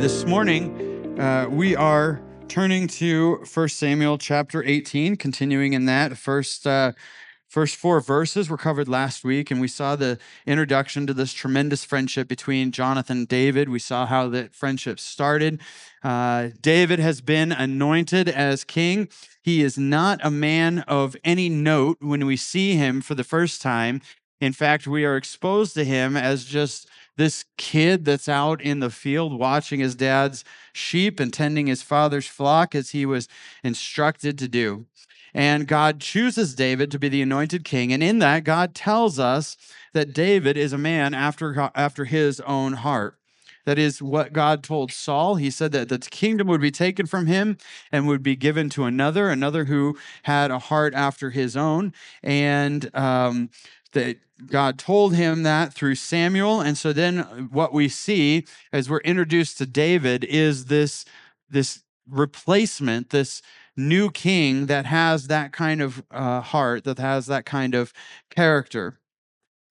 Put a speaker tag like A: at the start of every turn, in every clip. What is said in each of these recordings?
A: This morning, we are turning to 1 Samuel chapter 18, continuing in that. First four verses were covered last week, and we saw the introduction to this tremendous friendship between Jonathan and David. We saw how that friendship started. David has been anointed as king. He is not a man of any note when we see him for the first time. In fact, we are exposed to him as just this kid that's out in the field watching his dad's sheep and tending his father's flock as he was instructed to do. And God chooses David to be the anointed king. And in that, God tells us that David is a man after his own heart. That is what God told Saul. He said that the kingdom would be taken from him and would be given to another who had a heart after his own. And that God told him that through Samuel. And so then what we see as we're introduced to David is this replacement, this new king that has that kind of heart, that has that kind of character.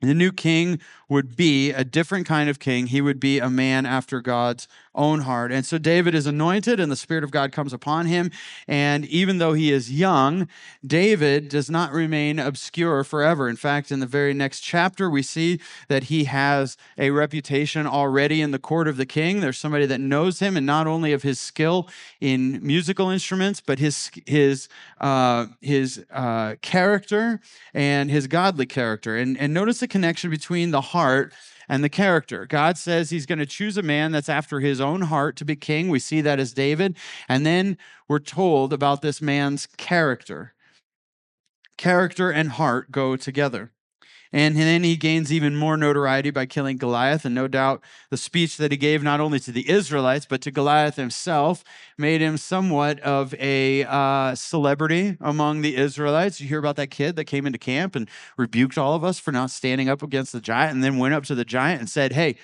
A: The new king would be a different kind of king. He would be a man after God's own heart. And so David is anointed and the Spirit of God comes upon him. And even though he is young, David does not remain obscure forever. In fact, in the very next chapter, we see that he has a reputation already in the court of the king. There's somebody that knows him, and not only of his skill in musical instruments, but his character and his godly character. And notice the connection between the heart and the character. God says he's going to choose a man that's after his own heart to be king. We see that as David. And then we're told about this man's character. Character and heart go together. And then he gains even more notoriety by killing Goliath. And no doubt the speech that he gave not only to the Israelites, but to Goliath himself made him somewhat of a celebrity among the Israelites. You hear about that kid that came into camp and rebuked all of us for not standing up against the giant, and then went up to the giant and said, "Hey,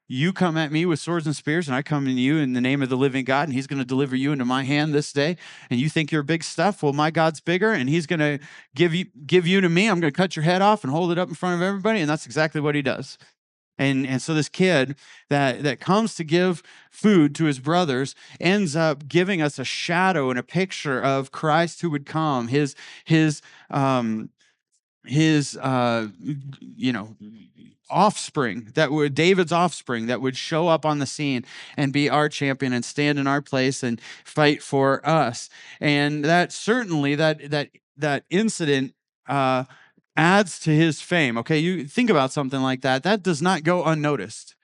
A: you come at me with swords and spears, and I come to you in the name of the living God, and he's going to deliver you into my hand this day. And you think you're big stuff? Well, my God's bigger, and he's going to give you to me. I'm going to cut your head off and hold it up in front of everybody." And that's exactly what he does. And so this kid that comes to give food to his brothers ends up giving us a shadow and a picture of Christ who would come, his offspring, David's offspring that would show up on the scene and be our champion and stand in our place and fight for us. And that certainly that incident adds to his fame. Okay, you think about something like that. That does not go unnoticed.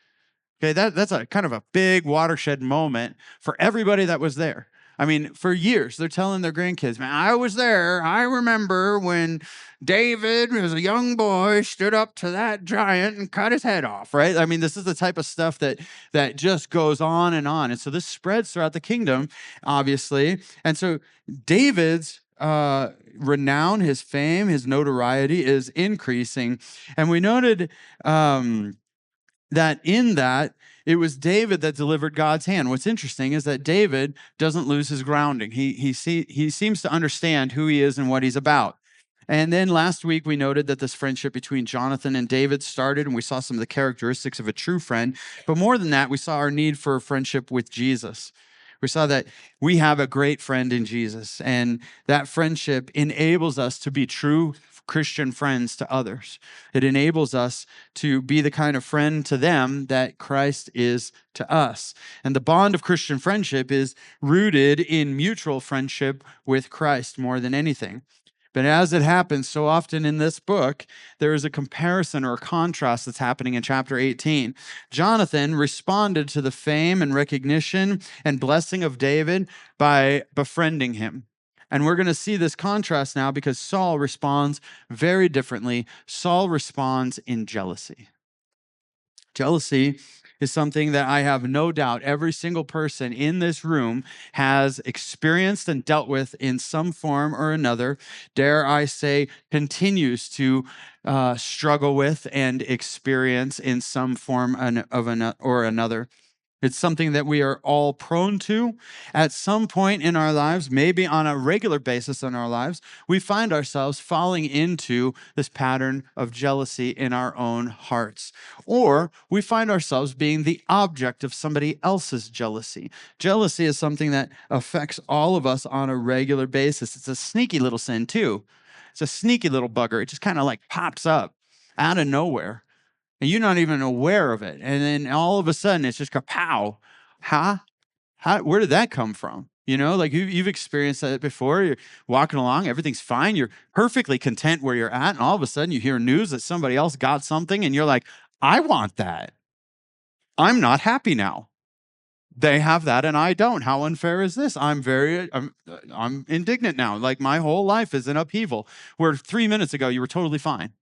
A: Okay, that's a kind of a big watershed moment for everybody that was there. I mean, for years, they're telling their grandkids, "Man, I was there. I remember when David, as a young boy, stood up to that giant and cut his head off," right? I mean, this is the type of stuff that just goes on. And so this spreads throughout the kingdom, obviously. And so David's renown, his fame, his notoriety is increasing. And we noted that in that, it was David that delivered God's hand. What's interesting is that David doesn't lose his grounding. He seems to understand who he is and what he's about. And then last week, we noted that this friendship between Jonathan and David started, and we saw some of the characteristics of a true friend. But more than that, we saw our need for a friendship with Jesus. We saw that we have a great friend in Jesus, and that friendship enables us to be true Christian friends to others. It enables us to be the kind of friend to them that Christ is to us. And the bond of Christian friendship is rooted in mutual friendship with Christ more than anything. But as it happens so often in this book, there is a comparison or a contrast that's happening in chapter 18. Jonathan responded to the fame and recognition and blessing of David by befriending him. And we're going to see this contrast now because Saul responds very differently. Saul responds in jealousy. Jealousy is something that I have no doubt every single person in this room has experienced and dealt with in some form or another. Dare I say, continues to struggle with and experience in some form or another. It's something that we are all prone to. At some point in our lives, maybe on a regular basis in our lives, we find ourselves falling into this pattern of jealousy in our own hearts. Or we find ourselves being the object of somebody else's jealousy. Jealousy is something that affects all of us on a regular basis. It's a sneaky little sin, too. It's a sneaky little bugger. It just kind of like pops up out of nowhere, and you're not even aware of it. And then all of a sudden, it's just kapow. Huh? Where did that come from? You know, like you've experienced that before. You're walking along, everything's fine. You're perfectly content where you're at. And all of a sudden, you hear news that somebody else got something, and you're like, I want that. I'm not happy now. They have that and I don't. How unfair is this? I'm indignant now. Like my whole life is in upheaval. Where 3 minutes ago you were totally fine.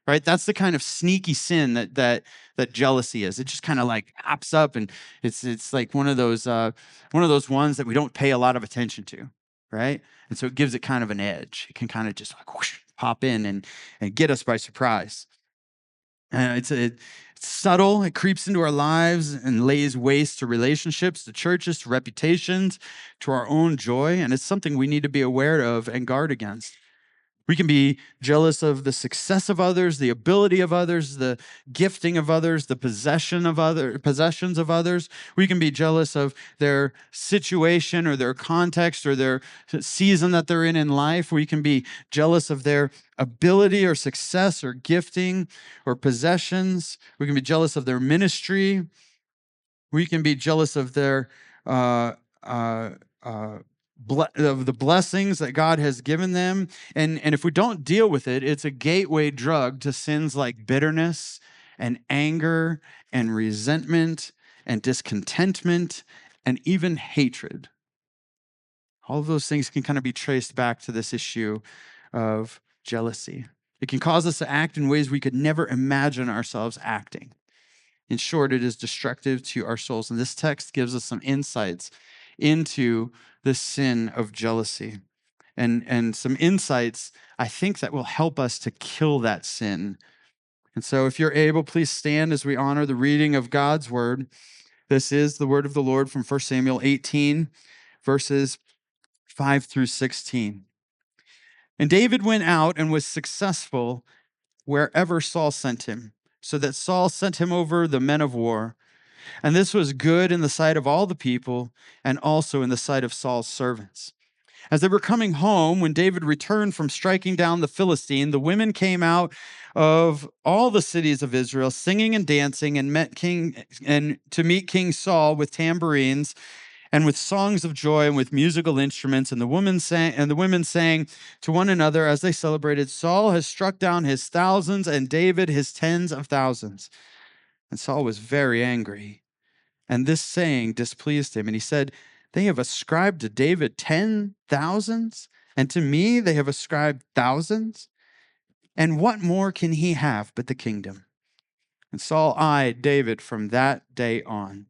A: Right? That's the kind of sneaky sin that jealousy is. It just kind of like pops up, and it's like one of those ones that we don't pay a lot of attention to, right? And so it gives it kind of an edge. It can kind of just like whoosh, pop in and get us by surprise. It's subtle. It creeps into our lives and lays waste to relationships, to churches, to reputations, to our own joy, and it's something we need to be aware of and guard against. We can be jealous of the success of others, the ability of others, the gifting of others, the possessions of others. We can be jealous of their situation or their context or their season that they're in life. We can be jealous of their ability or success or gifting or possessions. We can be jealous of their ministry. We can be jealous of their uh, uh, of the blessings that God has given them. And if we don't deal with it, it's a gateway drug to sins like bitterness and anger and resentment and discontentment and even hatred. All of those things can kind of be traced back to this issue of jealousy. It can cause us to act in ways we could never imagine ourselves acting. In short, it is destructive to our souls. And this text gives us some insights into the sin of jealousy and some insights, I think, that will help us to kill that sin. And so if you're able, please stand as we honor the reading of God's word. This is the word of the Lord from 1 Samuel 18, verses 5 through 16. And David went out and was successful wherever Saul sent him, so that Saul sent him over the men of war. And this was good in the sight of all the people and also in the sight of Saul's servants. As they were coming home, when David returned from striking down the Philistine, the women came out of all the cities of Israel, singing and dancing, and to meet King Saul with tambourines and with songs of joy and with musical instruments. And the women sang to one another as they celebrated, Saul has struck down his thousands and David his tens of thousands. And Saul was very angry, and this saying displeased him. And he said, they have ascribed to David 10,000s, and to me they have ascribed thousands. And what more can he have but the kingdom? And Saul eyed David from that day on.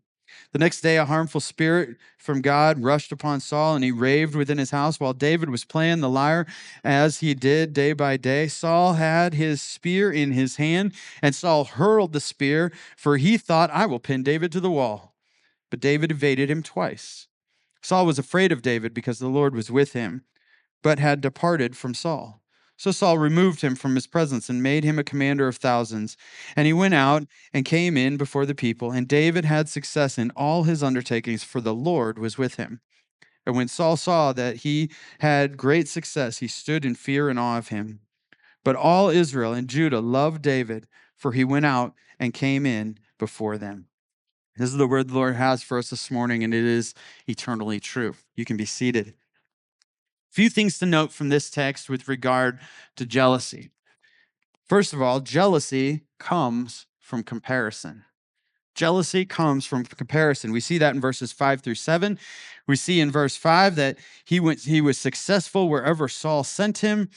A: The next day, a harmful spirit from God rushed upon Saul, and he raved within his house while David was playing the lyre as he did day by day. Saul had his spear in his hand, and Saul hurled the spear, for he thought, I will pin David to the wall. But David evaded him twice. Saul was afraid of David because the Lord was with him, but had departed from Saul. So Saul removed him from his presence and made him a commander of thousands. And he went out and came in before the people. And David had success in all his undertakings, for the Lord was with him. And when Saul saw that he had great success, he stood in fear and awe of him. But all Israel and Judah loved David, for he went out and came in before them. This is the word the Lord has for us this morning, and it is eternally true. You can be seated. Few things to note from this text with regard to jealousy. First of all, jealousy comes from comparison. Jealousy comes from comparison. We see that in verses 5 through 7. We see in verse 5 that he was successful wherever Saul sent him,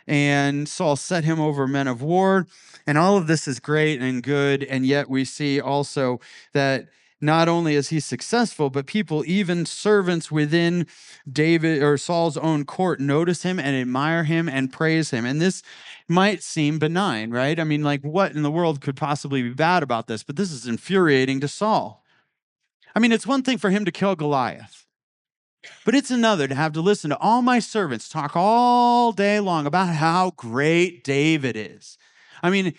A: and Saul set him over men of war. And all of this is great and good, and yet we see also that not only is he successful, but people, even servants within David or Saul's own court, notice him and admire him and praise him. And this might seem benign, right? I mean, like, what in the world could possibly be bad about this? But this is infuriating to Saul. I mean, it's one thing for him to kill Goliath, but it's another to have to listen to all my servants talk all day long about how great David is. I mean,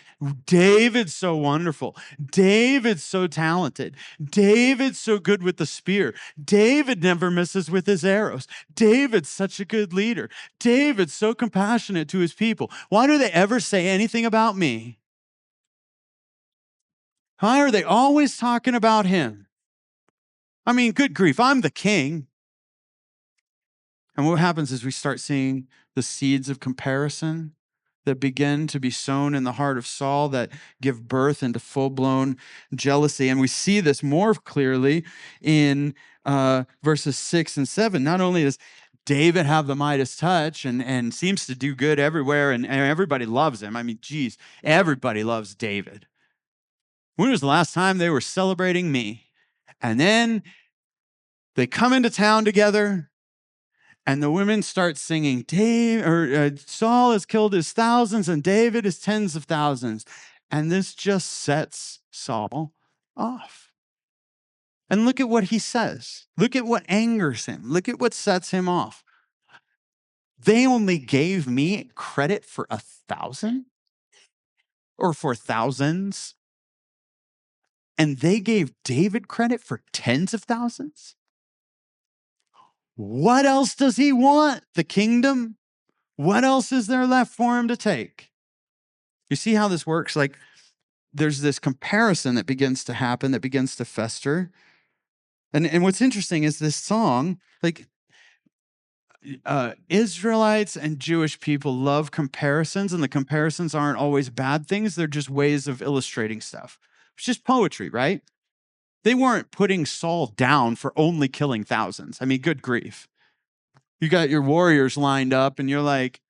A: David's so wonderful. David's so talented. David's so good with the spear. David never misses with his arrows. David's such a good leader. David's so compassionate to his people. Why do they ever say anything about me? Why are they always talking about him? I mean, good grief, I'm the king. And what happens is we start seeing the seeds of comparison that begin to be sown in the heart of Saul that give birth into full-blown jealousy. And we see this more clearly in verses 6 and 7. Not only does David have the Midas touch and seems to do good everywhere, and everybody loves him. I mean, geez, everybody loves David. When was the last time they were celebrating me? And then they come into town together, and the women start singing, Saul has killed his thousands and David his tens of thousands. And this just sets Saul off. And look at what he says. Look at what angers him. Look at what sets him off. They only gave me credit for 1,000 or for thousands. And they gave David credit for tens of thousands. What else does he want? The kingdom? What else is there left for him to take? You see how this works? Like, there's this comparison that begins to happen, that begins to fester. And what's interesting is this song, like, Israelites and Jewish people love comparisons, and the comparisons aren't always bad things. They're just ways of illustrating stuff. It's just poetry, right? They weren't putting Saul down for only killing thousands. I mean, good grief. You got your warriors lined up and you're like,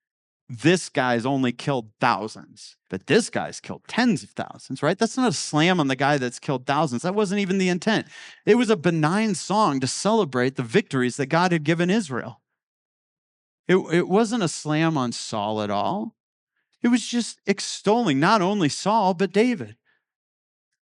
A: this guy's only killed thousands, but this guy's killed tens of thousands, right? That's not a slam on the guy that's killed thousands. That wasn't even the intent. It was a benign song to celebrate the victories that God had given Israel. It wasn't a slam on Saul at all. It was just extolling not only Saul, but David.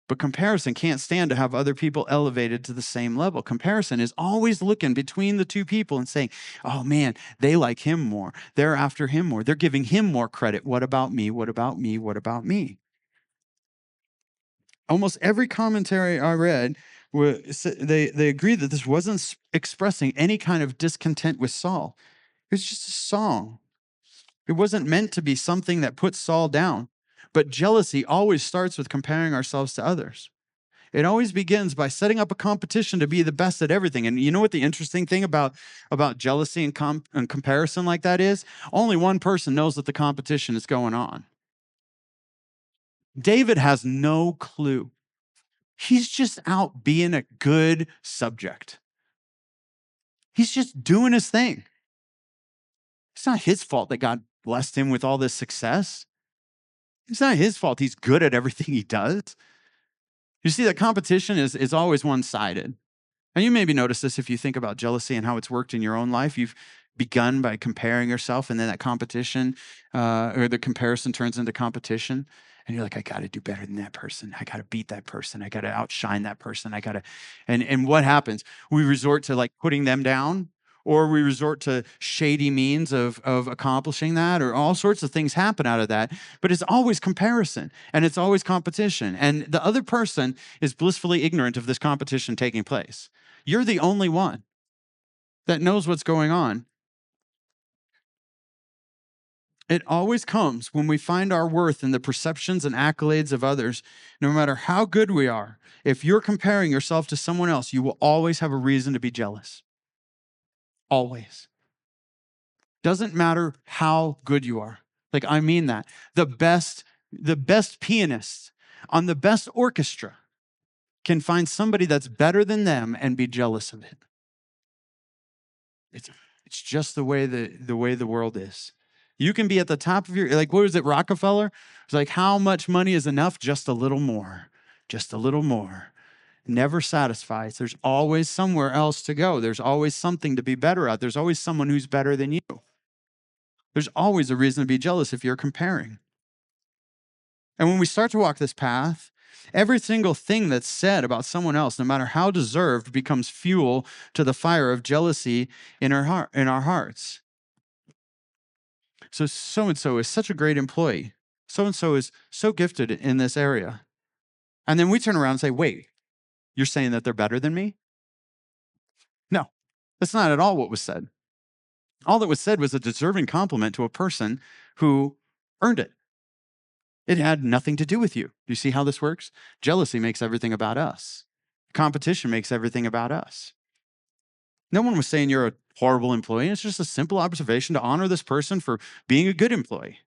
A: But comparison can't stand to have other people elevated to the same level. Comparison is always looking between the two people and saying, oh man, they like him more. They're after him more. They're giving him more credit. What about me? What about me? What about me? Almost every commentary I read, they agreed that this wasn't expressing any kind of discontent with Saul. It was just a song. It wasn't meant to be something that puts Saul down. But jealousy always starts with comparing ourselves to others. It always begins by setting up a competition to be the best at everything. And you know what the interesting thing about jealousy and comparison like that is? Only one person knows that the competition is going on. David has no clue. He's just out being a good subject. He's just doing his thing. It's not his fault that God blessed him with all this success. It's not his fault he's good at everything he does. You see, that competition is always one-sided. And you maybe notice this if you think about jealousy and how it's worked in your own life. You've begun by comparing yourself, and then that competition or the comparison turns into competition. And you're like, I got to do better than that person. I got to beat that person. I got to outshine that person. And what happens? We resort to like putting them down, or we resort to shady means of accomplishing that, or all sorts of things happen out of that. But it's always comparison, and it's always competition. And the other person is blissfully ignorant of this competition taking place. You're the only one that knows what's going on. It always comes when we find our worth in the perceptions and accolades of others. No matter how good we are, if you're comparing yourself to someone else, you will always have a reason to be jealous. Always. Doesn't matter how good you are. Like, I mean that. The best pianist on the best orchestra can find somebody that's better than them and be jealous of it. It's just the way the world is. You can be at the top of your, like, what was it, Rockefeller? It's like, how much money is enough? Just a little more. Just a little more. Never satisfies. There's always somewhere else to go. There's always something to be better at. There's always someone who's better than you. There's always a reason to be jealous if you're comparing. And when we start to walk this path, Every single thing that's said about someone else, no matter how deserved, becomes fuel to the fire of jealousy in our hearts. So and so is such a great employee. So and so is so gifted in this area. And then we turn around and say, wait, you're saying that they're better than me? No, that's not at all what was said. All that was said was a deserving compliment to a person who earned it. It had nothing to do with you. Do you see how this works? Jealousy makes everything about us. Competition makes everything about us. No one was saying you're a horrible employee. It's just a simple observation to honor this person for being a good employee.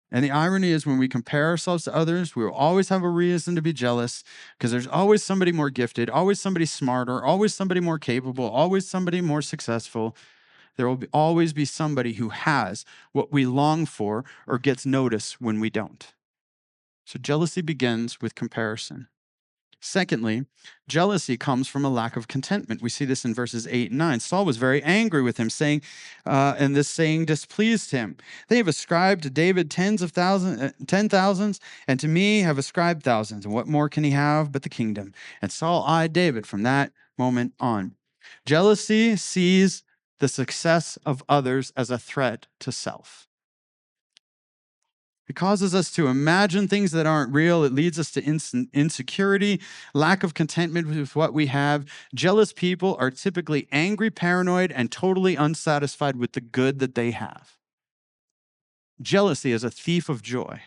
A: And the irony is when we compare ourselves to others, we will always have a reason to be jealous because there's always somebody more gifted, always somebody smarter, always somebody more capable, always somebody more successful. There will always be somebody who has what we long for or gets noticed when we don't. So jealousy begins with comparison. Secondly, jealousy comes from a lack of contentment. We see this in verses 8 and 9. Saul was very angry with him, saying, and this saying displeased him. They have ascribed to David 10,000s, and to me have ascribed thousands. And what more can he have but the kingdom? And Saul eyed David from that moment on. Jealousy sees the success of others as a threat to self. It causes us to imagine things that aren't real. It leads us to insecurity, lack of contentment with what we have. Jealous people are typically angry, paranoid, and totally unsatisfied with the good that they have. Jealousy is a thief of joy.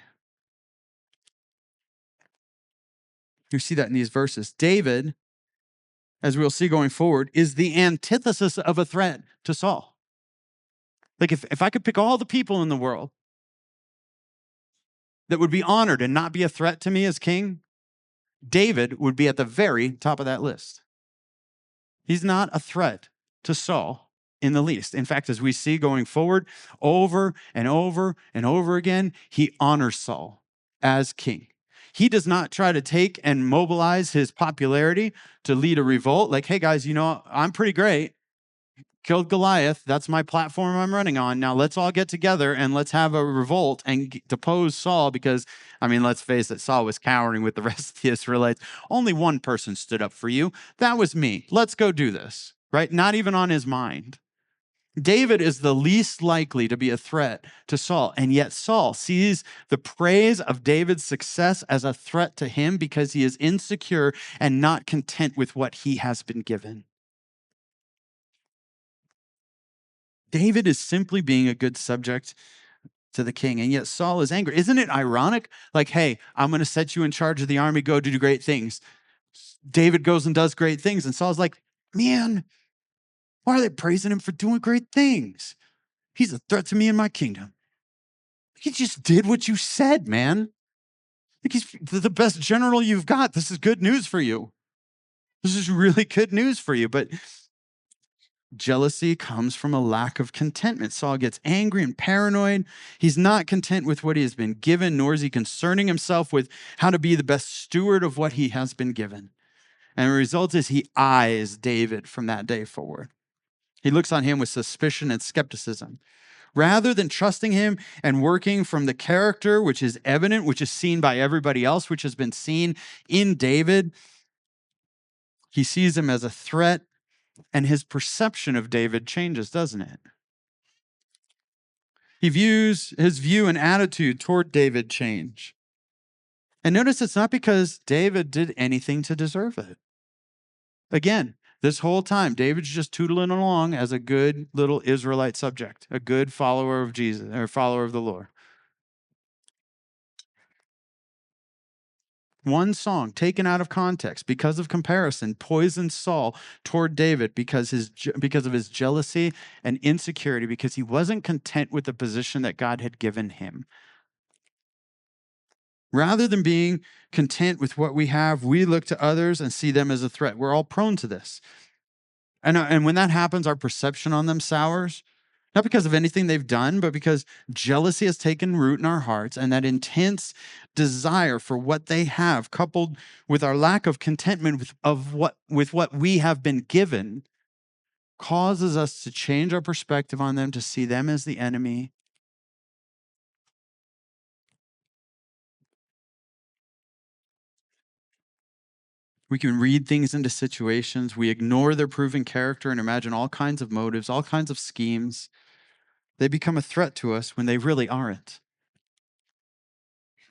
A: You see that in these verses. David, as we'll see going forward, is the antithesis of a threat to Saul. Like if I could pick all the people in the world that would be honored and not be a threat to me as king, David would be at the very top of that list. He's not a threat to Saul in the least. In fact, as we see going forward, over and over and over again, he honors Saul as king. He does not try to take and mobilize his popularity to lead a revolt. Like, hey guys, I'm pretty great. Killed Goliath. That's my platform I'm running on. Now let's all get together and let's have a revolt and depose Saul because, let's face it, Saul was cowering with the rest of the Israelites. Only one person stood up for you. That was me. Let's go do this, right? Not even on his mind. David is the least likely to be a threat to Saul, and yet Saul sees the praise of David's success as a threat to him because he is insecure and not content with what he has been given. David is simply being a good subject to the king, and yet Saul is angry. Isn't it ironic? Like, hey, I'm going to set you in charge of the army, go do great things. David goes and does great things, and Saul's like, man, why are they praising him for doing great things? He's a threat to me and my kingdom. He just did what you said, man. Like he's the best general you've got. This is good news for you. This is really good news for you, but jealousy comes from a lack of contentment. Saul gets angry and paranoid. He's not content with what he has been given, nor is he concerning himself with how to be the best steward of what he has been given. And the result is he eyes David from that day forward. He looks on him with suspicion and skepticism. Rather than trusting him and working from the character which is evident, which is seen by everybody else, which has been seen in David, he sees him as a threat. And his perception of David changes, doesn't it? His view and attitude toward David change. And notice it's not because David did anything to deserve it. Again, this whole time, David's just tootling along as a good little Israelite subject, a good follower of Jesus or follower of the Lord. One song taken out of context because of comparison poisoned Saul toward David because of his jealousy and insecurity, because he wasn't content with the position that God had given him. Rather than being content with what we have, we look to others and see them as a threat. We're all prone to this. And when that happens, our perception on them sours. Not because of anything they've done, but because jealousy has taken root in our hearts, and that intense desire for what they have, coupled with our lack of contentment with what we have been given, causes us to change our perspective on them, to see them as the enemy. We can read things into situations. We ignore their proven character and imagine all kinds of motives, all kinds of schemes. They become a threat to us when they really aren't.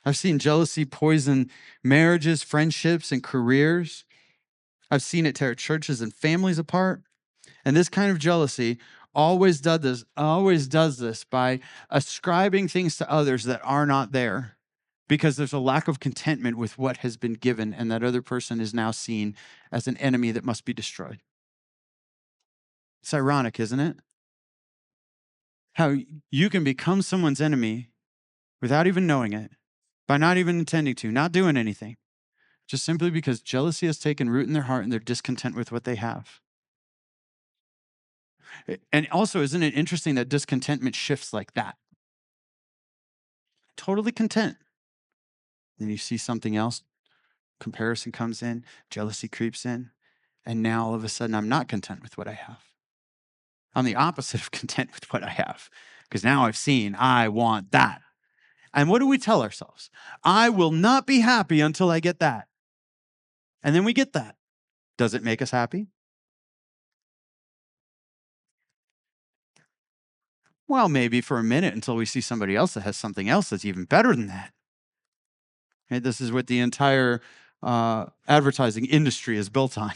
A: I've seen jealousy poison marriages, friendships, and careers. I've seen it tear churches and families apart. And this kind of jealousy always does this by ascribing things to others that are not there, because there's a lack of contentment with what has been given, and that other person is now seen as an enemy that must be destroyed. It's ironic, isn't it? How you can become someone's enemy without even knowing it, by not even intending to, not doing anything, just simply because jealousy has taken root in their heart and they're discontent with what they have. And also, isn't it interesting that discontentment shifts like that? Totally content. Then you see something else, comparison comes in, jealousy creeps in, and now all of a sudden I'm not content with what I have. I'm the opposite of content with what I have, because now I've seen I want that. And what do we tell ourselves? I will not be happy until I get that. And then we get that. Does it make us happy? Well, maybe for a minute, until we see somebody else that has something else that's even better than that. Okay, this is what the entire advertising industry is built on.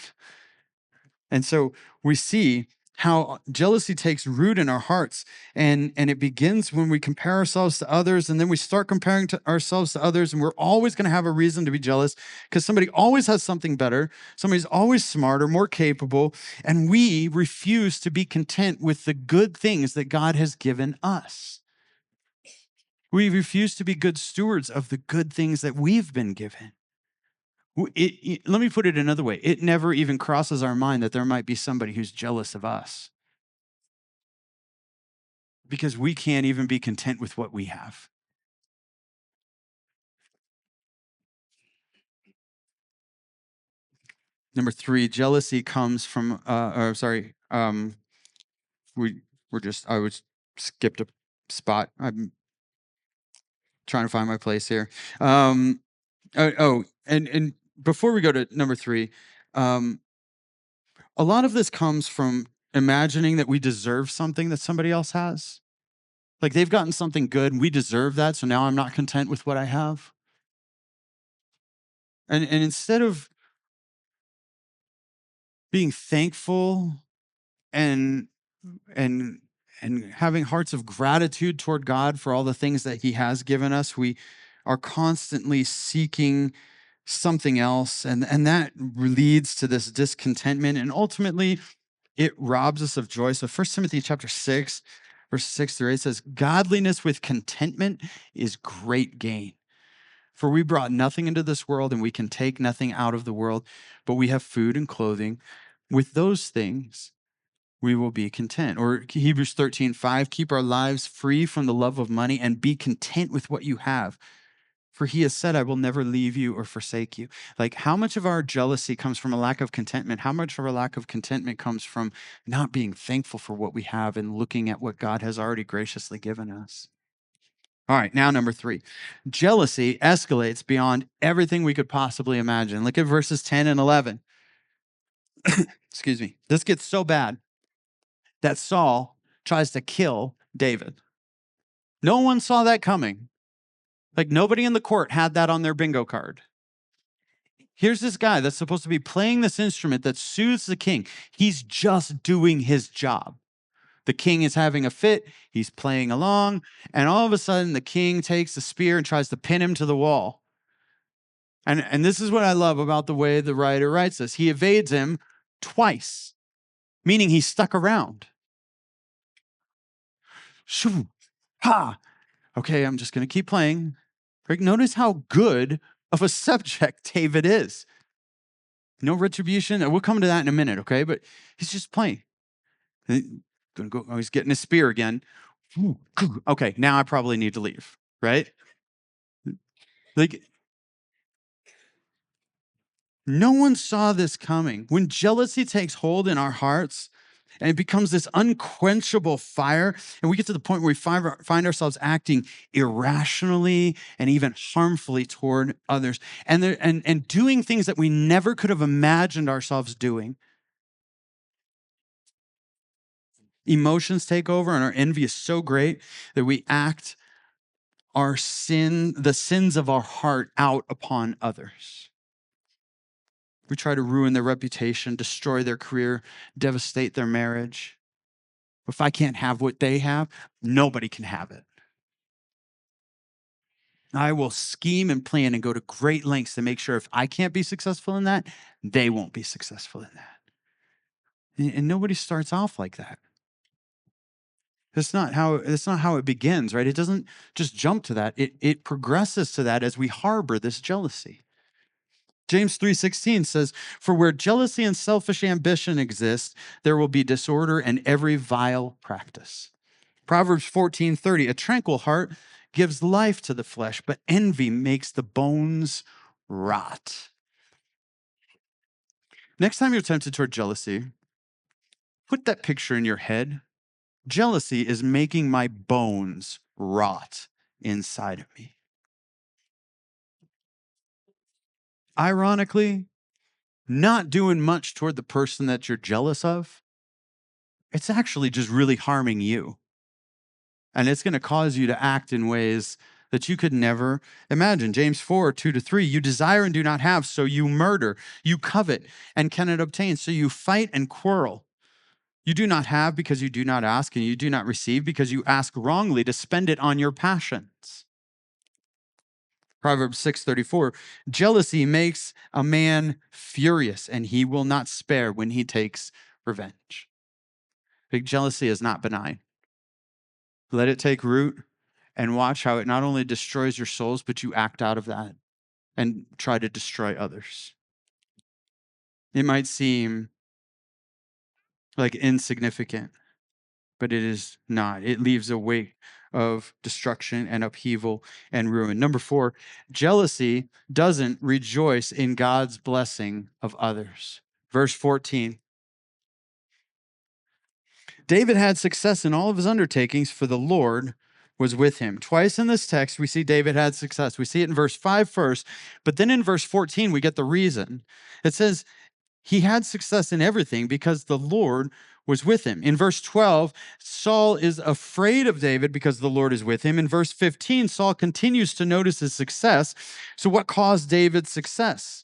A: And so we see how jealousy takes root in our hearts, and it begins when we compare ourselves to others, and then we start comparing ourselves to others, and we're always going to have a reason to be jealous because somebody always has something better, somebody's always smarter, more capable, and we refuse to be content with the good things that God has given us. We refuse to be good stewards of the good things that we've been given. Let me put it another way. It never even crosses our mind that there might be somebody who's jealous of us, because we can't even be content with what we have. Number 3, jealousy comes from, or sorry, we we're just, I was skipped a spot. I'm trying to find my place here. And before we go to number 3, um, a lot of this comes from imagining that we deserve something that somebody else has. Like they've gotten something good, and we deserve that, so now I'm not content with what I have. And instead of being thankful and and and having hearts of gratitude toward God for all the things that he has given us, we are constantly seeking something else, and that leads to this discontentment, and ultimately it robs us of joy. So 1 Timothy chapter 6, verse 6 through 8 says, "Godliness with contentment is great gain. For we brought nothing into this world, and we can take nothing out of the world, but we have food and clothing. With those things, we will be content." Or Hebrews 13:5, "Keep our lives free from the love of money and be content with what you have. For he has said, I will never leave you or forsake you." Like, how much of our jealousy comes from a lack of contentment? How much of our lack of contentment comes from not being thankful for what we have and looking at what God has already graciously given us? All right, now number 3. Jealousy escalates beyond everything we could possibly imagine. Look at verses 10 and 11. Excuse me. This gets so bad that Saul tries to kill David. No one saw that coming. Like nobody in the court had that on their bingo card. Here's this guy that's supposed to be playing this instrument that soothes the king. He's just doing his job. The king is having a fit. He's playing along. And all of a sudden, the king takes the spear and tries to pin him to the wall. And this is what I love about the way the writer writes this. He evades him twice, meaning he stuck around. Shoo, ha. Okay, I'm just going to keep playing. Like, notice how good of a subject David is. No retribution. We'll come to that in a minute, okay? But he's just playing. Gonna go. Oh, he's getting his spear again. Okay, now I probably need to leave, right? Like, no one saw this coming. When jealousy takes hold in our hearts, And it becomes this unquenchable fire. And we get to the point where we find ourselves acting irrationally and even harmfully toward others, and doing things that we never could have imagined ourselves doing. Emotions take over, and our envy is so great that we act the sins of our heart out upon others. We try to ruin their reputation, destroy their career, devastate their marriage. If I can't have what they have, nobody can have it. I will scheme and plan and go to great lengths to make sure if I can't be successful in that, they won't be successful in that. And nobody starts off like that. That's not how it begins, right? It doesn't just jump to that. It progresses to that as we harbor this jealousy. James 3:16 says, "For where jealousy and selfish ambition exist, there will be disorder and every vile practice." Proverbs 14:30, "A tranquil heart gives life to the flesh, but envy makes the bones rot." Next time you're tempted toward jealousy, put that picture in your head. Jealousy is making my bones rot inside of me. Ironically, not doing much toward the person that you're jealous of, it's actually just really harming you. And it's going to cause you to act in ways that you could never imagine. James 4:2-3, "You desire and do not have, so you murder. You covet and cannot obtain, so you fight and quarrel. You do not have because you do not ask, and you do not receive because you ask wrongly to spend it on your passions." Proverbs 6:34, "Jealousy makes a man furious, and he will not spare when he takes revenge." Big jealousy is not benign. Let it take root and watch how it not only destroys your souls, but you act out of that and try to destroy others. It might seem like insignificant, but it is not. It leaves a weight of destruction and upheaval and ruin. Number 4, jealousy doesn't rejoice in God's blessing of others. Verse 14. "David had success in all of his undertakings, for the Lord was with him." Twice in this text, we see David had success. We see it in verse 5 first, but then in verse 14, we get the reason. It says, he had success in everything because the Lord was with him. In verse 12, Saul is afraid of David because the Lord is with him. In verse 15, Saul continues to notice his success. So what caused David's success?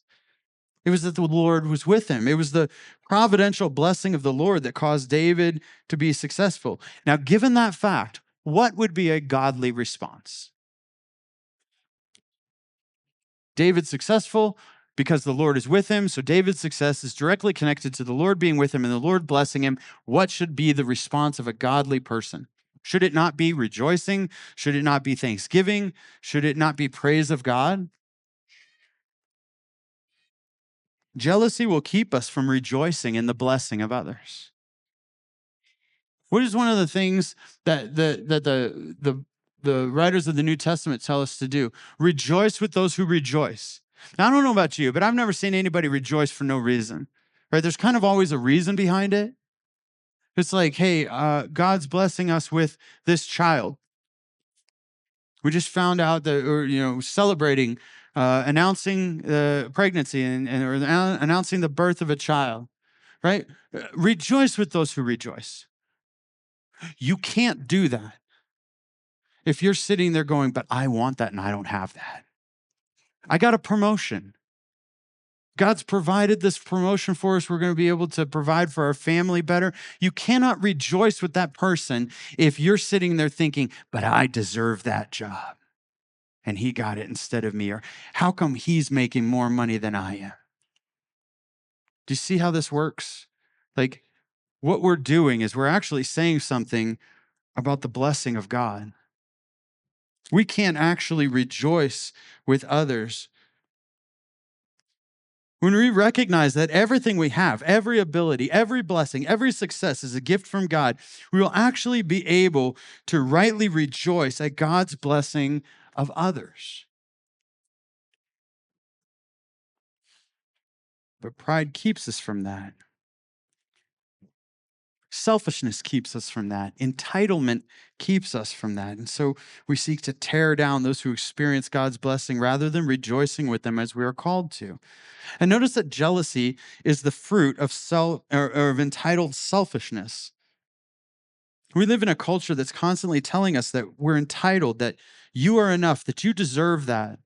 A: It was that the Lord was with him. It was the providential blessing of the Lord that caused David to be successful. Now, given that fact, what would be a godly response? David's successful because the Lord is with him. So David's success is directly connected to the Lord being with him and the Lord blessing him. What should be the response of a godly person? Should it not be rejoicing? Should it not be thanksgiving? Should it not be praise of God? Jealousy will keep us from rejoicing in the blessing of others. What is one of the things that the writers of the New Testament tell us to do? Rejoice with those who rejoice. Now, I don't know about you, but I've never seen anybody rejoice for no reason, right? There's kind of always a reason behind it. It's like, hey, God's blessing us with this child. We just found out that, or celebrating, announcing pregnancy or announcing the birth of a child, right? Rejoice with those who rejoice. You can't do that if you're sitting there going, but I want that and I don't have that. I got a promotion. God's provided this promotion for us. We're going to be able to provide for our family better. You cannot rejoice with that person if you're sitting there thinking, but I deserve that job and he got it instead of me. Or how come he's making more money than I am? Do you see how this works? Like, what we're doing is we're actually saying something about the blessing of God. We can't actually rejoice with others when we recognize that everything we have, every ability, every blessing, every success is a gift from God. We will actually be able to rightly rejoice at God's blessing of others. But pride keeps us from that. Selfishness keeps us from that. Entitlement keeps us from that. And so we seek to tear down those who experience God's blessing rather than rejoicing with them as we are called to. And notice that jealousy is the fruit of or of entitled selfishness. We live in a culture that's constantly telling us that we're entitled, that you are enough, that you deserve that.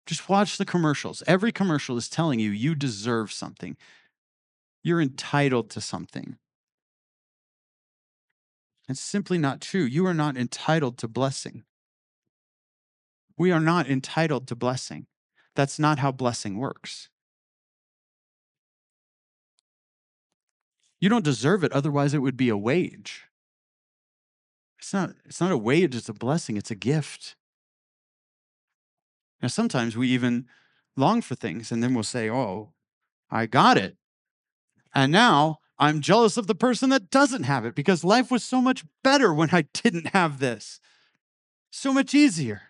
A: Just watch the commercials. Every commercial is telling you you deserve something. You're entitled to something. It's simply not true. You are not entitled to blessing. We are not entitled to blessing. That's not how blessing works. You don't deserve it, otherwise it would be a wage. It's not a wage, it's a blessing, it's a gift. Now, sometimes we even long for things and then we'll say, oh, I got it. And now I'm jealous of the person that doesn't have it because life was so much better when I didn't have this. So much easier.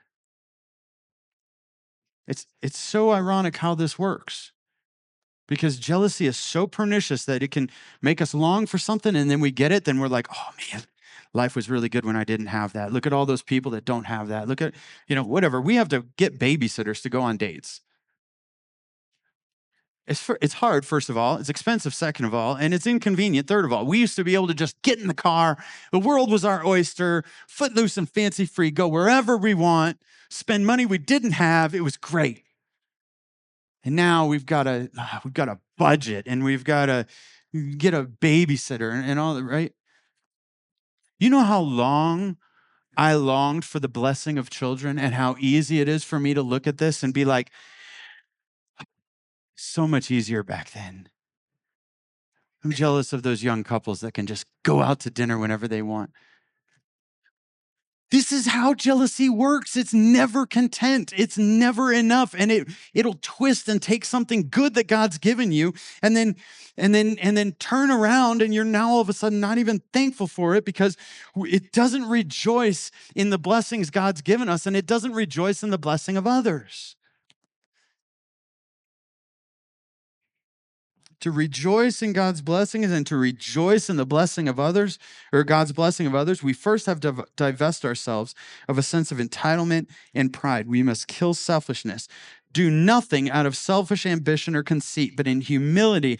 A: It's so ironic how this works because jealousy is so pernicious that it can make us long for something and then we get it, then we're like, oh man, life was really good when I didn't have that. Look at all those people that don't have that. Look at, whatever. We have to get babysitters to go on dates. It's hard, first of all. It's expensive, second of all. And it's inconvenient, third of all. We used to be able to just get in the car. The world was our oyster, footloose and fancy free, go wherever we want, spend money we didn't have. It was great. And now we've got a budget and we've got to get a babysitter and all that, right? You know how long I longed for the blessing of children and how easy it is for me to look at this and be like, so much easier back then. I'm jealous of those young couples that can just go out to dinner whenever they want. This is how jealousy works. It's never content. It's never enough. And it'll twist and take something good that God's given you and then turn around and you're now all of a sudden not even thankful for it because it doesn't rejoice in the blessings God's given us and it doesn't rejoice in the blessing of others. To rejoice in God's blessings and to rejoice in the blessing of others, or God's blessing of others, we first have to divest ourselves of a sense of entitlement and pride. We must kill selfishness. Do nothing out of selfish ambition or conceit, but in humility,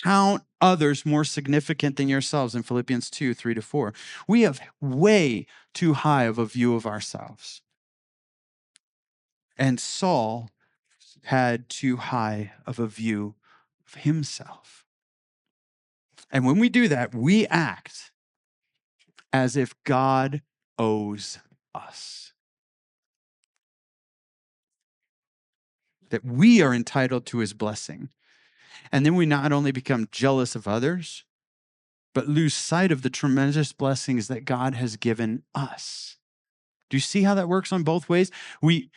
A: count others more significant than yourselves in Philippians 2:3-4. We have way too high of a view of ourselves. And Saul had too high of a view of himself. And when we do that, we act as if God owes us. That we are entitled to his blessing. And then we not only become jealous of others, but lose sight of the tremendous blessings that God has given us. Do you see how that works on both ways? We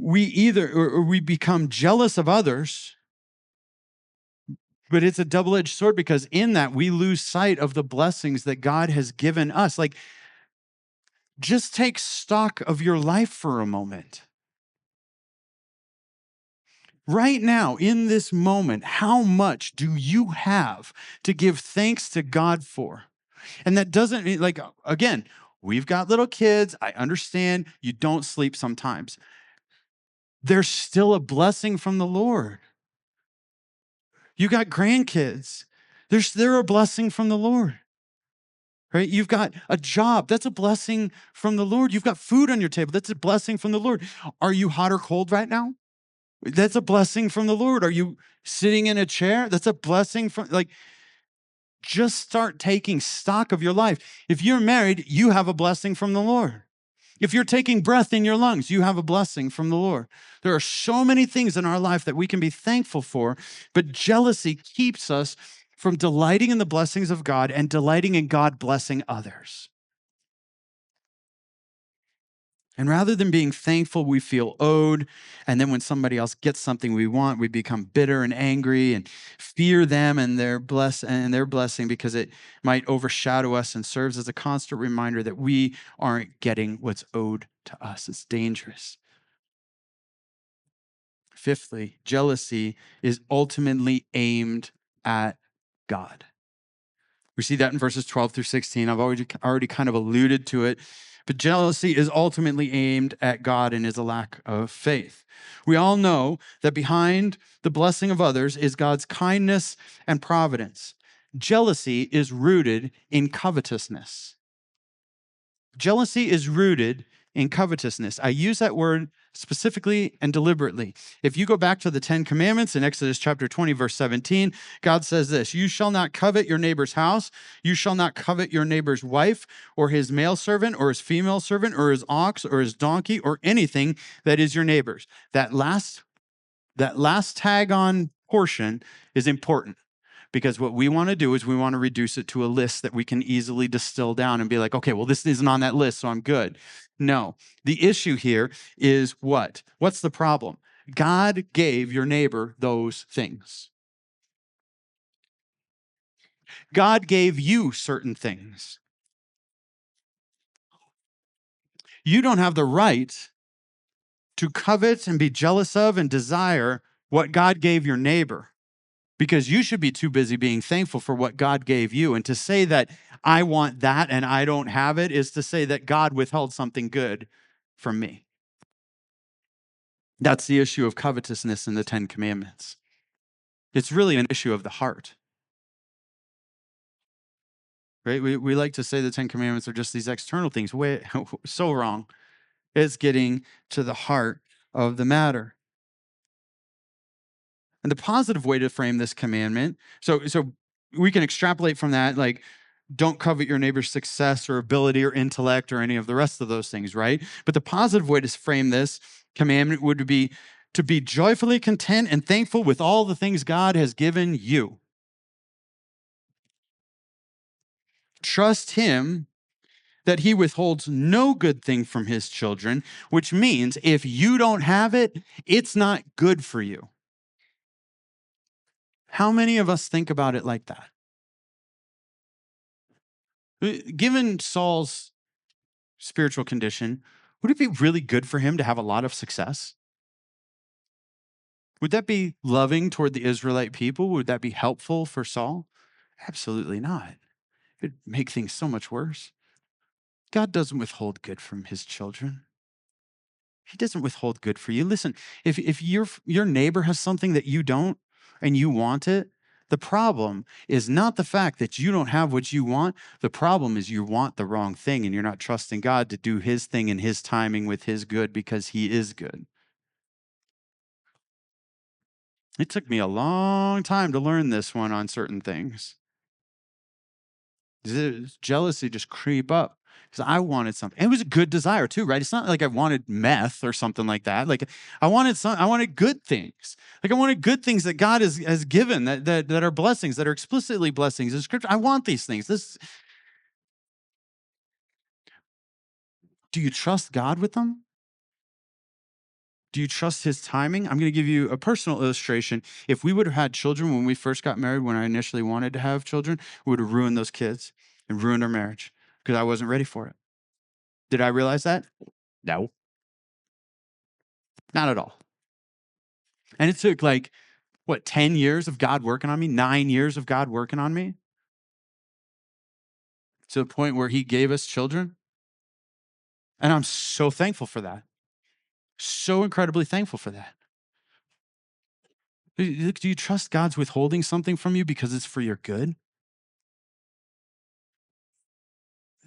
A: either, or we become jealous of others, but it's a double-edged sword because in that we lose sight of the blessings that God has given us. Like, just take stock of your life for a moment. Right now, in this moment, how much do you have to give thanks to God for? And that doesn't mean, like, again, we've got little kids. I understand you don't sleep sometimes. There's still a blessing from the Lord. You got grandkids. They're a blessing from the Lord. Right? You've got a job. That's a blessing from the Lord. You've got food on your table. That's a blessing from the Lord. Are you hot or cold right now? That's a blessing from the Lord. Are you sitting in a chair? That's a blessing from, like, just start taking stock of your life. If you're married, you have a blessing from the Lord. If you're taking breath in your lungs, you have a blessing from the Lord. There are so many things in our life that we can be thankful for, but jealousy keeps us from delighting in the blessings of God and delighting in God blessing others. And rather than being thankful, we feel owed. And then when somebody else gets something we want, we become bitter and angry and fear them and their blessing because it might overshadow us and serves as a constant reminder that we aren't getting what's owed to us. It's dangerous. Fifthly, jealousy is ultimately aimed at God. We see that in verses 12 through 16. I've already kind of alluded to it. But jealousy is ultimately aimed at God and is a lack of faith. We all know that behind the blessing of others is God's kindness and providence. Jealousy is rooted in covetousness. Jealousy is rooted in covetousness. I use that word specifically and deliberately. If you go back to the 10 Commandments in Exodus chapter 20, verse 17, God says this: "You shall not covet your neighbor's house. You shall not covet your neighbor's wife or his male servant or his female servant or his ox or his donkey or anything that is your neighbor's." That last tag on portion is important. Because what we want to do is we want to reduce it to a list that we can easily distill down and be like, okay, well, this isn't on that list, so I'm good. No, the issue here is what? What's the problem? God gave your neighbor those things. God gave you certain things. You don't have the right to covet and be jealous of and desire what God gave your neighbor, because you should be too busy being thankful for what God gave you. And to say that I want that and I don't have it is to say that God withheld something good from me. That's the issue of covetousness in the 10 Commandments. It's really an issue of the heart, right? We like to say the 10 Commandments are just these external things. So wrong. It's getting to the heart of the matter. And the positive way to frame this commandment, so we can extrapolate from that, like, don't covet your neighbor's success or ability or intellect or any of the rest of those things, right? But the positive way to frame this commandment would be to be joyfully content and thankful with all the things God has given you. Trust him that he withholds no good thing from his children, which means if you don't have it, it's not good for you. How many of us think about it like that? Given Saul's spiritual condition, would it be really good for him to have a lot of success? Would that be loving toward the Israelite people? Would that be helpful for Saul? Absolutely not. It'd make things so much worse. God doesn't withhold good from his children. He doesn't withhold good for you. Listen, if your neighbor has something that you don't and you want it, the problem is not the fact that you don't have what you want. The problem is you want the wrong thing and you're not trusting God to do his thing in his timing with his good, because he is good. It took me a long time to learn this one on certain things. Jealousy just creep up because I wanted something. It was a good desire too, right? It's not like I wanted meth or something like that. Like I wanted good things. Like I wanted good things that God has given that are blessings, that are explicitly blessings in Scripture. I want these things. Do you trust God with them? Do you trust his timing? I'm going to give you a personal illustration. If we would have had children when we first got married, when I initially wanted to have children, we would have ruined those kids and ruined our marriage because I wasn't ready for it. Did I realize that? No, not at all. And it took 10 years of God working on me, 9 years of God working on me to the point where he gave us children. And I'm so thankful for that. So incredibly thankful for that. Do you trust God's withholding something from you because it's for your good?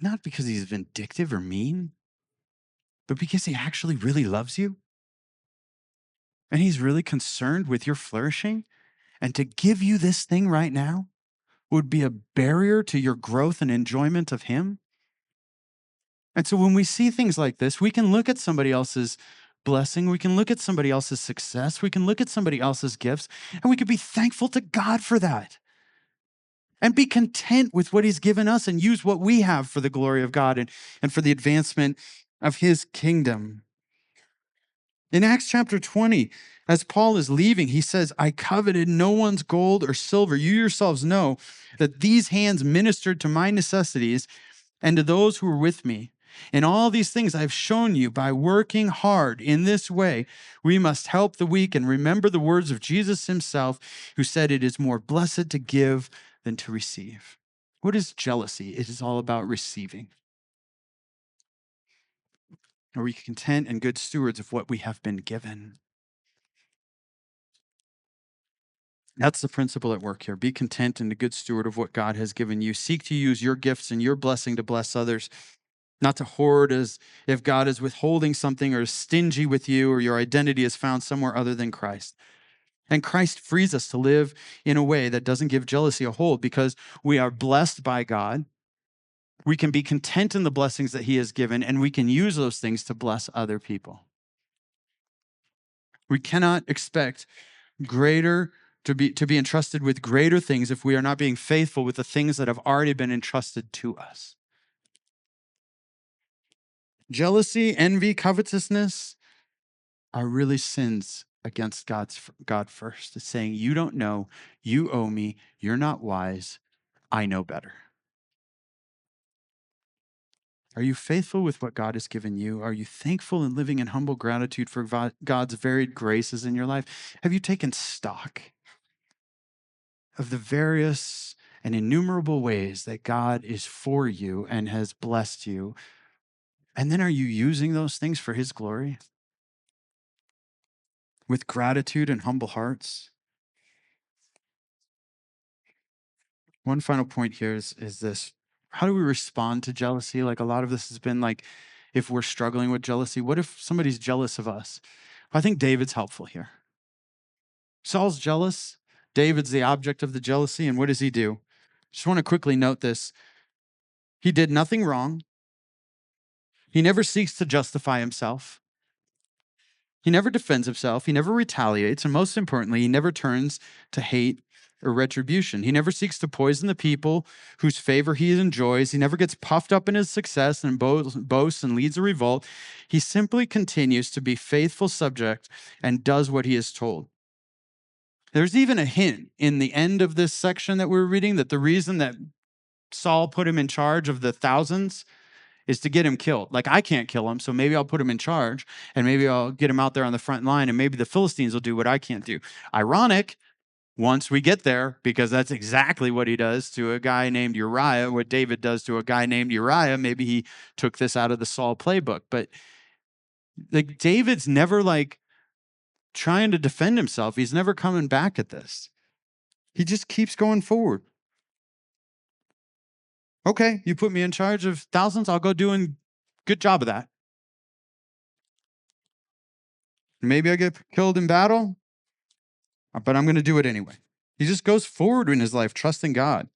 A: Not because he's vindictive or mean, but because he actually really loves you. And he's really concerned with your flourishing. And to give you this thing right now would be a barrier to your growth and enjoyment of him. And so when we see things like this, we can look at somebody else's blessing, we can look at somebody else's success, we can look at somebody else's gifts, and we can be thankful to God for that. And be content with what he's given us and use what we have for the glory of God and for the advancement of his kingdom. In Acts chapter 20, as Paul is leaving, he says, I coveted no one's gold or silver. You yourselves know that these hands ministered to my necessities and to those who were with me. In all these things I've shown you by working hard in this way, we must help the weak and remember the words of Jesus himself, who said, it is more blessed to give than to receive. What is jealousy? It is all about receiving. Are we content and good stewards of what we have been given? That's the principle at work here. Be content and a good steward of what God has given you. Seek to use your gifts and your blessing to bless others, not to hoard as if God is withholding something or is stingy with you or your identity is found somewhere other than Christ. And Christ frees us to live in a way that doesn't give jealousy a hold because we are blessed by God. We can be content in the blessings that he has given, and we can use those things to bless other people. We cannot expect greater to be entrusted with greater things if we are not being faithful with the things that have already been entrusted to us. Jealousy, envy, covetousness are really sins against God first. It's saying, you don't know, you owe me, you're not wise, I know better. Are you faithful with what God has given you? Are you thankful and living in humble gratitude for God's varied graces in your life? Have you taken stock of the various and innumerable ways that God is for you and has blessed you? And then are you using those things for his glory with gratitude and humble hearts? One final point here is this. How do we respond to jealousy? Like a lot of this has been like, if we're struggling with jealousy, what if somebody's jealous of us? I think David's helpful here. Saul's jealous. David's the object of the jealousy. And what does he do? Just want to quickly note this. He did nothing wrong. He never seeks to justify himself. He never defends himself. He never retaliates. And most importantly, he never turns to hate or retribution. He never seeks to poison the people whose favor he enjoys. He never gets puffed up in his success and boasts and leads a revolt. He simply continues to be faithful subject and does what he is told. There's even a hint in the end of this section that we're reading that the reason that Saul put him in charge of the thousands is to get him killed. Like, I can't kill him, so maybe I'll put him in charge, and maybe I'll get him out there on the front line, and maybe the Philistines will do what I can't do. Ironic, once we get there, because that's exactly what he does to a guy named Uriah, what David does to a guy named Uriah. Maybe he took this out of the Saul playbook, but like David's never like trying to defend himself. He's never coming back at this. He just keeps going forward. Okay, you put me in charge of thousands, I'll go do a good job of that. Maybe I get killed in battle, but I'm going to do it anyway. He just goes forward in his life, trusting God.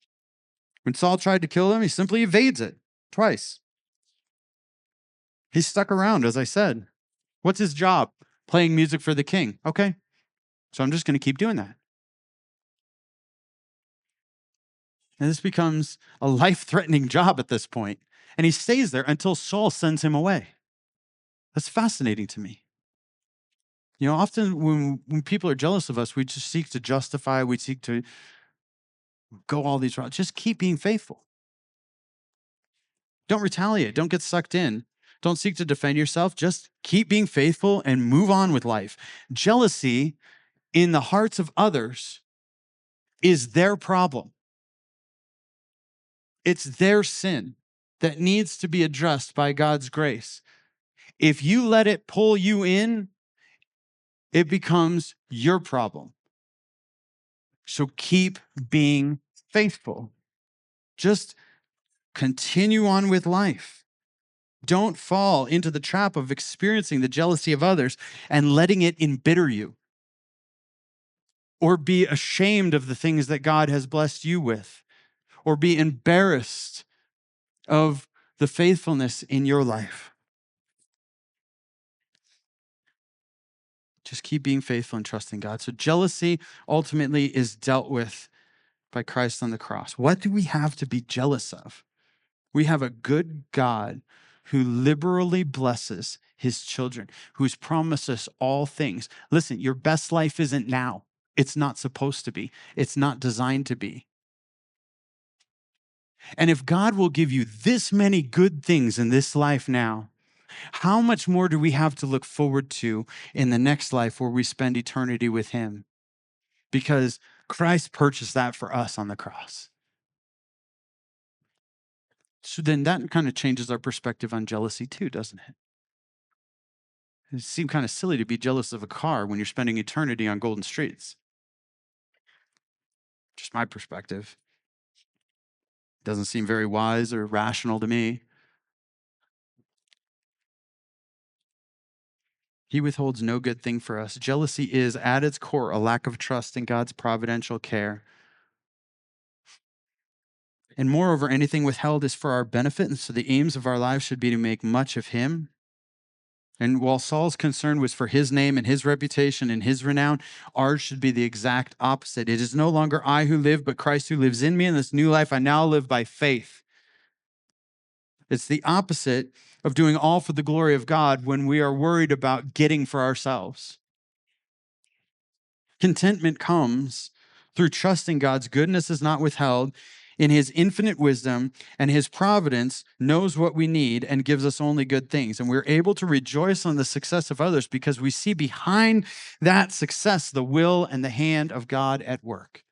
A: When Saul tried to kill him, he simply evades it twice. He stuck around, as I said. What's his job? Playing music for the king. Okay, so I'm just going to keep doing that. And this becomes a life-threatening job at this point. And he stays there until Saul sends him away. That's fascinating to me. You know, often when people are jealous of us, we just seek to justify, we seek to go all these routes. Just keep being faithful. Don't retaliate. Don't get sucked in. Don't seek to defend yourself. Just keep being faithful and move on with life. Jealousy in the hearts of others is their problem. It's their sin that needs to be addressed by God's grace. If you let it pull you in, it becomes your problem. So keep being faithful. Just continue on with life. Don't fall into the trap of experiencing the jealousy of others and letting it embitter you, or be ashamed of the things that God has blessed you with, or be embarrassed of the faithfulness in your life. Just keep being faithful and trusting God. So jealousy ultimately is dealt with by Christ on the cross. What do we have to be jealous of? We have a good God who liberally blesses his children, who's promised us all things. Listen, your best life isn't now. It's not supposed to be. It's not designed to be. And if God will give you this many good things in this life now, how much more do we have to look forward to in the next life where we spend eternity with him? Because Christ purchased that for us on the cross. So then that kind of changes our perspective on jealousy too, doesn't it? It seems kind of silly to be jealous of a car when you're spending eternity on golden streets. Just my perspective. Doesn't seem very wise or rational to me. He withholds no good thing for us. Jealousy is, at its core, a lack of trust in God's providential care. And moreover, anything withheld is for our benefit. And so the aims of our lives should be to make much of Him. And while Saul's concern was for his name and his reputation and his renown, ours should be the exact opposite. It is no longer I who live, but Christ who lives in me. In this new life, I now live by faith. It's the opposite of doing all for the glory of God when we are worried about getting for ourselves. Contentment comes through trusting God's goodness is not withheld in His infinite wisdom, and His providence knows what we need and gives us only good things. And we're able to rejoice on the success of others because we see behind that success the will and the hand of God at work.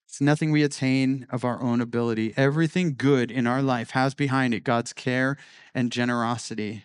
A: It's nothing we attain of our own ability. Everything good in our life has behind it God's care and generosity.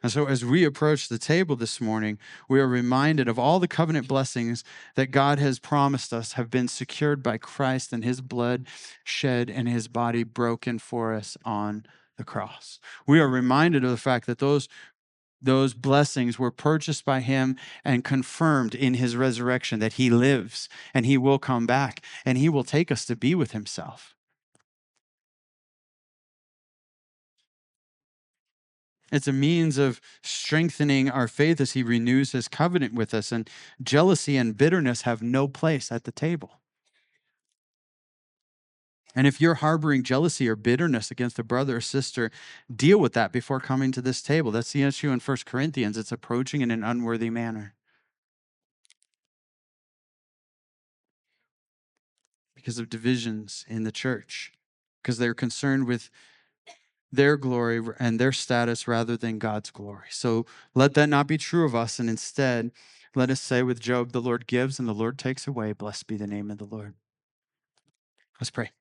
A: And so, as we approach the table this morning, we are reminded of all the covenant blessings that God has promised us have been secured by Christ and His blood shed and His body broken for us on the cross. We are reminded of the fact that those blessings were purchased by Him and confirmed in His resurrection, that He lives and He will come back and He will take us to be with Himself. It's a means of strengthening our faith as He renews His covenant with us. And jealousy and bitterness have no place at the table. And if you're harboring jealousy or bitterness against a brother or sister, deal with that before coming to this table. That's the issue in 1 Corinthians. It's approaching in an unworthy manner because of divisions in the church, because they're concerned with their glory and their status rather than God's glory. So let that not be true of us. And instead, let us say with Job, the Lord gives and the Lord takes away. Blessed be the name of the Lord. Let's pray.